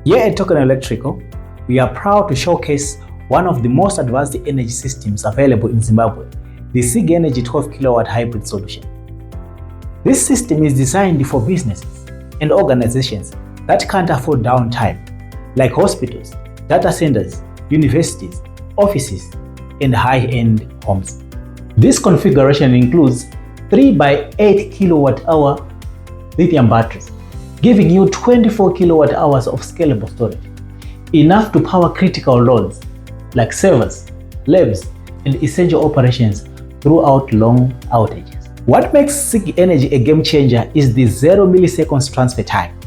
Here at Token Electrical, we are proud to showcase one of the most advanced energy systems available in Zimbabwe, the Sigenergy 12 kW hybrid solution. This system is designed for businesses and organizations that can't afford downtime, like hospitals, data centers, universities, offices, and high-end homes. This configuration includes 3x8 kWh lithium batteries, giving you 24 kWh of scalable storage, enough to power critical loads like servers, labs, and essential operations throughout long outages. What makes Sigenergy a game changer is the 0 milliseconds transfer time.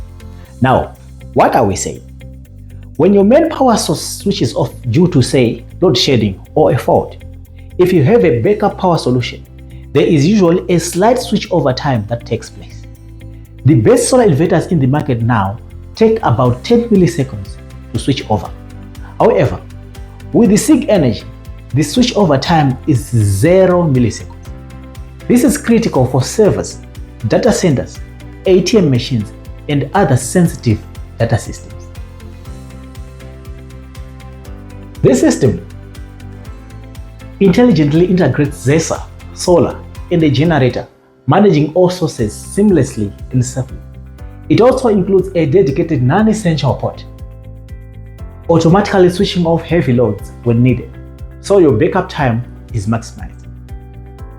Now, what are we saying? When your main power source switches off due to, say, load shedding or a fault, if you have a backup power solution, there is usually a slight switch over time that takes place. The best solar inverters in the market now take about 10 milliseconds to switch over. However, with the Sigenergy, the switch over time is 0 milliseconds. This is critical for servers, data centers, ATM machines, and other sensitive data systems. This system intelligently integrates ZESA, solar, and a generator, managing all sources seamlessly and safely. It also includes a dedicated non-essential port, automatically switching off heavy loads when needed, so your backup time is maximized.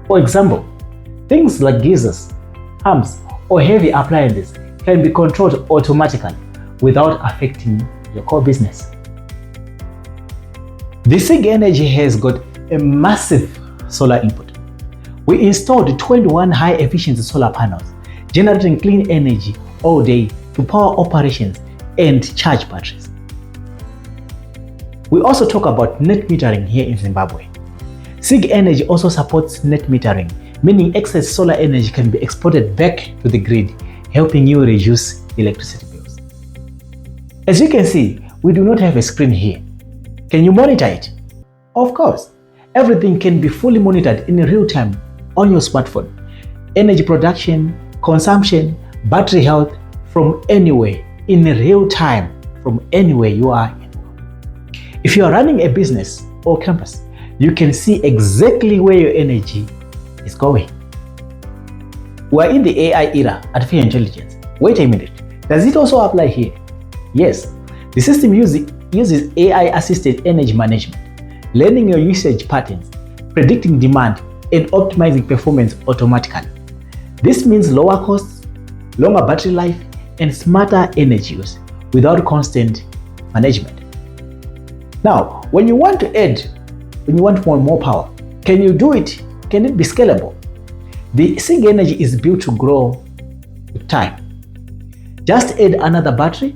For example, things like geysers, pumps, or heavy appliances can be controlled automatically without affecting your core business. The Sigenergy has got a massive solar input. We installed 21 high-efficiency solar panels, generating clean energy all day to power operations and charge batteries. We also talk about net metering here in Zimbabwe. Sigenergy also supports net metering, meaning excess solar energy can be exported back to the grid, helping you reduce electricity bills. As you can see, we do not have a screen here. Can you monitor it? Of course, everything can be fully monitored in real time on your smartphone. Energy production, consumption, battery health from anywhere in real time from anywhere you are in the world. If you are running a business or campus, you can see exactly where your energy is going. We are in the AI era, artificial intelligence. Wait a minute, does it also apply here? Yes, the system uses AI-assisted energy management, learning your usage patterns, predicting demand, and optimizing performance automatically. This means lower costs, longer battery life, and smarter energy use without constant management. Now, when you want more power, can you do it? Can it be scalable? The Sigenergy is built to grow with time. Just add another battery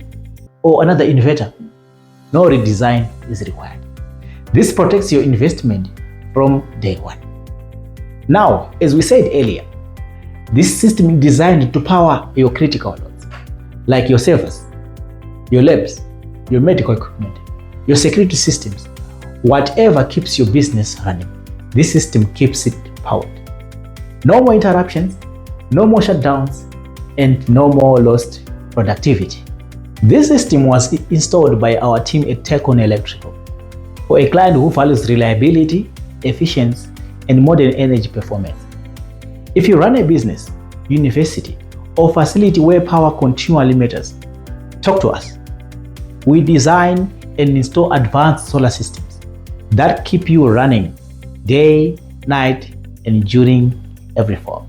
or another inverter. No redesign is required. This protects your investment from day one. Now, as we said earlier, this system is designed to power your critical loads, like your servers, your labs, your medical equipment, your security systems, whatever keeps your business running. This system keeps it powered. No more interruptions, no more shutdowns, and no more lost productivity. This system was installed by our team at Token Electrical for a client who values reliability, efficiency, and modern energy performance. If you run a business, university, or facility where power continually matters, talk to us. We design and install advanced solar systems that keep you running day, night, and during every fall.